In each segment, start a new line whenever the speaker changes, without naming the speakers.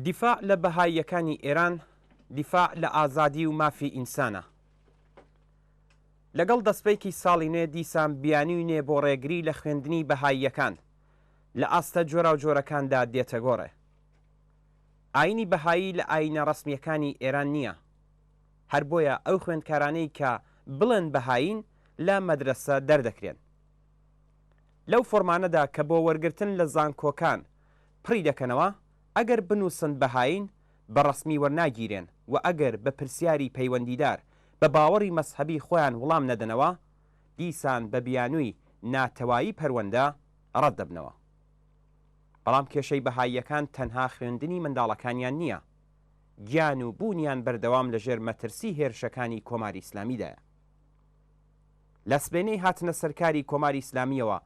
دیفاع لە بەهاییەکانی ئێران دیفاع لە ئازادی و مافی ئینسانە. لەگەڵ دەستپێکی ساڵی نوێ دیسان بیانووینێ بۆ ڕێگری لە خوێندنی بەهاییەکان لە ئاستە جۆرا و جۆرەکاندا دێتە گۆڕێ. ئاینی بەهایی لە ئاینە ڕسمیەکانی ئێران نییە، هەر بۆیە ئەو خوێندکارانەی کە بڵێن بەهاین لە مەدرسە دەردەکرێن. لەو فۆرمانەدا کە بۆ وەرگرتن لە زانکۆکان پڕی دەکەنەوە، ئەگەر بنووسن بەهاین بە ڕسمی وەرناگیرێن و ئەگەر بە پرسیاری پەیوەندیدار بە باوەڕی مەسحەبی خۆیان وڵام نەدەنەوە، دیسان بە بیانووی ناتەوایی پەروەندە ڕەت دەبنەوە. بەڵام کێشەی بەهاییەکان تەنها خوێندنی منداڵەکانیان نییە، گیان و بوونیان بەردەوام لەژێر مەترسی هێرشەکانی کۆماری ئیسلامیدایە. لە سبێنەی هاتنە سەرکاری کۆماری ئیسلامیەوە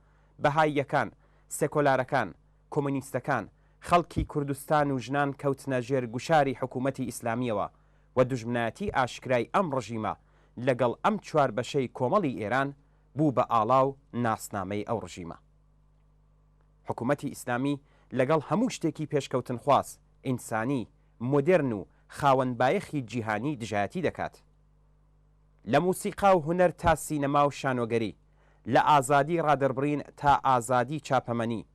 بەهاییەکان، سێکۆلارەکان، کۆمونیستەکان، خەڵکی کوردستان و ژنان کەوتنە ژێر گوشاری حکوومەتی ئیسلامیەوە و دوژمنایەتی ئاشکرای ئەم ڕژیمە لەگەڵ ئەم چوار بەشەی کۆمەڵی ئێران بوو بە ئاڵاو ناسنامەی ئەو ڕژیمە. حکوومەتی ئیسلامی لەگەڵ هەموو شتێکی پێشکەوتن خواست، ئینسانی، مۆدێرن و خاوەنبایەخی جیهانی دژایەتی دەکات. لە موسیقا و هونەر تا سینەما و شانۆگەری، لە ئازادی ڕادەربڕین تا ئازادی چاپەمەنی،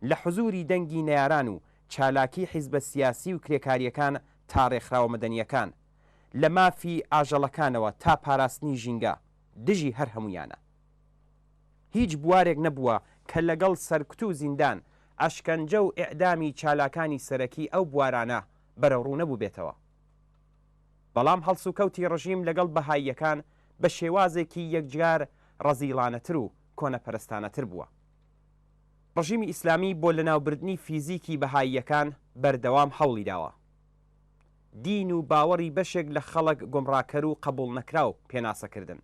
لە حزوری دەنگی نەیاران و چالاکی حیزبە سیاسی و کرێکاریەکان تا ڕێکخراوە مەدەنیەکان، لە مافی ئاژەڵەکانەوە تا پاراستنی ژینگە، دژی هەر هەمویانە. هیچ بوارێک نەبووە کە لەگەڵ سەرکوت و زیندان، ئەشکەنجە و ئیعدامی چالاکانی سەرەکی ئەو بوارانە بەرەوڕوو نەبوو بێتەوە. بەڵام هەڵس و کەوتی ڕژیم لەگەڵ بەهاییەکان بە شێوازێکی یەکجار ڕەزیڵانەتر و کۆنەپەرستانەتر بووە. ڕژیمی ئیسلامی بۆ لەناوبردنی فیزیکی بەهاییەکان بەردەوام هەوڵی داوە. دین و باوەڕی بەشێک لە خەڵک گۆمڕاکەر و قبوڵ نەکراو پێناسەکردن.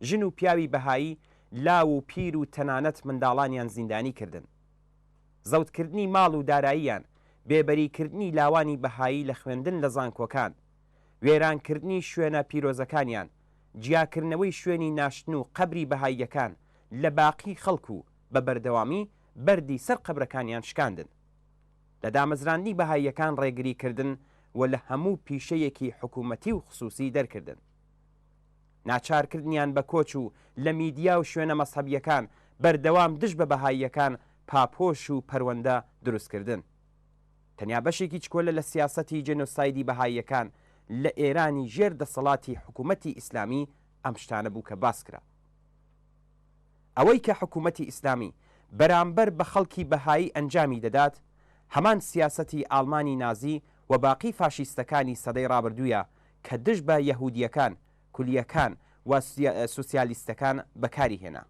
ژن و پیاوی بەهایی لاو و پیر و تەنانەت منداڵانیان زیندانی کردن. زەوتکردنی ماڵ و داراییان، بێبەریکردنی لاوانی بەهایی لە خوێندن لە زانکۆکان، وێرانکردنی شوێنە پیرۆزەکانیان، جیاکردنەوەی شوێنی ناشتن و قەبری بەهاییەکان لە باقی خەڵکو و بە بەردەوامی بەردی سەر قەبرەکانیان شکاندن. لە دامەزراندنی بەهاییەکان ڕێگری کردن و لە هەموو پیشەیەکی حکوومەتی و خصوصی دەرکردن. ناچارکردنیان بە کۆچ و لە میدیا و شوێنە مەسحەبیەکان بەردەوام دژ بە بەهاییەکان پاپۆش و پەروەندە دروستکردن. تەنیا بەشێکی چکۆلە لە سیاسەتی جێنۆسایدی بەهاییەکان لە ئێرانی ژێر دەسەڵاتی حکوومەتی ئیسلامی ئەم شتانە بوو کە باس کرا. ئەوەی کە حکوومەتی ئیسلامی بەرامبەر بە خەڵکی بەهایی ئەنجامی دەدات، هەمان سیاسەتی ئاڵمانی نازی و باقی فاشیستەکانی سەدەی ڕابردوویە کە دژ بە یەهودیەکان، کولیەکان و سوسیالیستەکان بەکاری هێنا.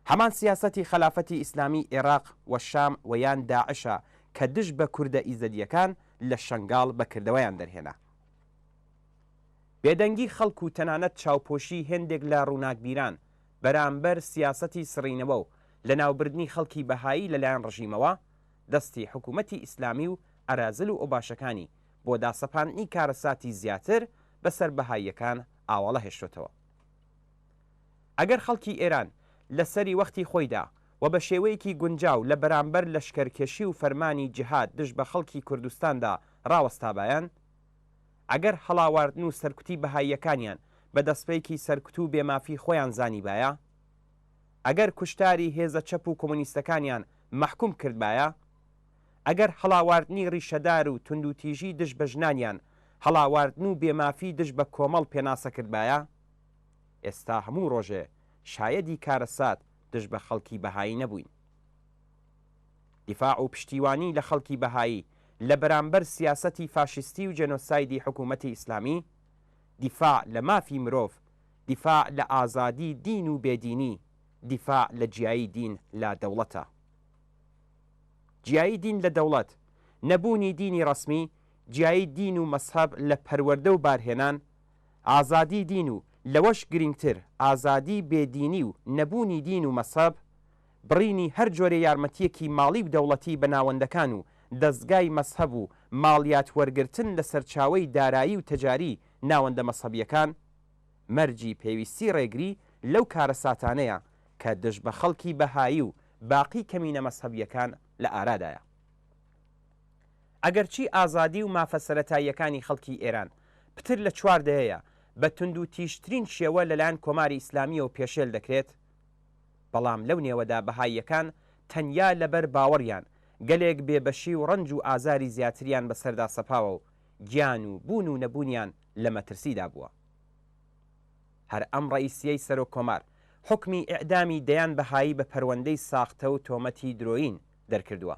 هەمان سیاسەتی خلافەتی ئیسلامی عێراق و شام و یان داعشە کە دژ بە کوردە ئیزەدیەکان لە شەنگاڵ بەکردەوەیان دەرهێنا. بێدەنگی خەڵک و تەنانەت چاوپۆشی هێندێک لە ڕووناکبیران بەرامبەر سیاسەتی سڕینەوە و لە ناوبردنی خەڵکی بەهایی لەلایەن ڕژیمەوە دەستی حکوومەتی ئیسلامی و ئەرازل و ئۆباشەکانی بۆ داسەپاندنی کارەساتی زیاتر بەسەر بەهاییەکان ئاوەڵە هێشتوتەوە. ئەگەر خەڵکی ئێران لە سەری وەختی خۆیدا و بە شێوەیەکی گونجاو لە بەرامبەر لەشکەرکێشی و فەرمانی جیهاد دژ بە خەڵکی کوردستاندا ڕاوەستابایان، ئەگەر هەڵاواردن و سەرکوتی بەهاییەکانیان بە دەستپێکی سەرکوت و بێمافی خۆیان زانیبایە، ئەگەر کوشتاری هێزە چەپ و کۆمونیستەکانیان مەحکوم کردبایە، ئەگەر هەڵاواردنی ڕیشەدار و توندوتیژی دژ بە ژنانیان، هەڵاواردن و بێمافی دژ بە کۆمەڵ پێناسە کردبایە، ئێستا هەموو ڕۆژێ شایەدی کارەسات دژ بە خەڵکی بەهایی نەبووین. دیفاع و پشتیوانی لە خەڵکی بەهایی لە بەرامبەر سیاسەتی فاشستی و جێنۆسایدی حکوومەتی ئیسلامی، دیفاع لە مافی مرۆڤ، دیفاع لە ئازادی دین و بێدینی، دیفاع لە جیایی دین لە دەوڵەتە. جیایی دین لە دەوڵەت، نەبوونی دینی ڕسمی، جیایی دین و مەسحەب لە پەروەردە و بارهێنان، ئازادی دین و لەوەش گرنگتر ئازادی بێدینی و نەبوونی دین و مەسحەب، بڕینی هەر جۆرە یارمەتیەکی ماڵی و دەوڵەتی بە ناوەندەکان و دەستگای مەسحەب و ماڵیات وەرگرتن لە سەرچاوەی دارایی و تەجاری ناوەندە مەسحەبیەکان، مەرجی پێویستی ڕێگری لەو کارەساتانەیە کە دژ بە خەڵکی بەهایی و باقی کەمینە مەسحەبیەکان لە ئارادایە. ئەگەرچی ئازادی و مافەسەرەتاییەکانی خەڵکی ئێران پتر لە چواردەیە بە تونند و تیشترین شێوە لەلایەن کۆماری ئیسلامیەوە پێشێل دەکرێت، بەڵام لەو نێوەدا بەهاییەکان تەنیا لەبەر باوەڕیان گەلێک بێبەشی و ڕنج و ئازاری زیاتریان بەسەردا سەپاوە و گیان و بوون و نەبوونیان لە مەترسیدا بووە. هەر ئەم ڕئیسیەی سەرۆک کۆمار حکمی ئیعدامی دەیان بەهایی بە پەروەندەی ساختە و تۆمەتی درۆین دەرکردووە.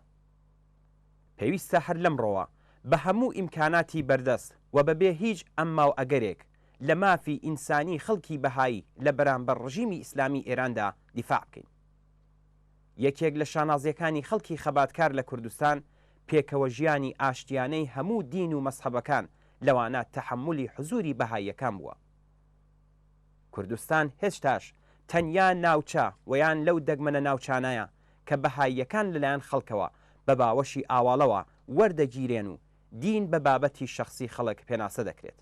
پێویستە هەر لەمڕۆوە بە هەموو ئیمکاناتی بەردەست و بەبێ هیچ ئەمما و ئەگەرێک لە مافی ئینسانی خەڵکی بەهایی لە بەرامبەر ڕژیمی ئیسلامی ئێراندا دیفاع بکەین. یەکێک لە شانازیەکانی خەڵکی خەباتکار لە کوردستان پێکەوە ژیانی ئاشتیانەی هەموو دین و مەسحەبەکان لەوانە تەحملی حزوری بەهاییەکان بووە. کوردستان هێشتاش تەنیا ناوچە ویان لەو دەگمەنە ناوچانایە کە بەهاییەکان لەلایەن خەڵکەوە بە باوەشی ئاواڵەوە وەردەگیرێن و دین بە بابەتی شخصی خەڵک پێناسە دەکرێت.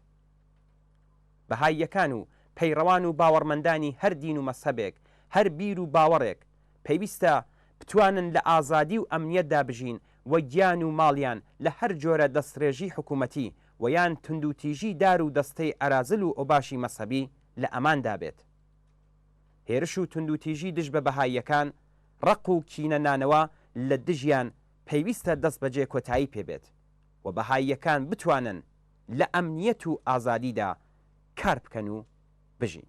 بەهاییەکان و پەیڕەوان و باوەڕمەندانی هەر دین و مەسحەبێک هەر بیر و باوەڕێک پێویستە بتوانن لە ئازادی و ئەمنیەتدا بژین و گیان و ماڵیان لە هەر جۆرە دەستڕێژی حکوومەتی و یان تونندوتیژی دار و دەستەی ئەرازل و ئۆباشی مەسەبی لە ئەماندا بێت. هێرش و تونندوتیژی دژ بە بەهاییەکان ڕق و کینە نانەوە لە دژیان پێویستە دەست بەجێ کۆتایی پێبێت و بەهاییەکان بتوانن لە ئەمنیەت و ئازادیدا کار بکەن و بژین.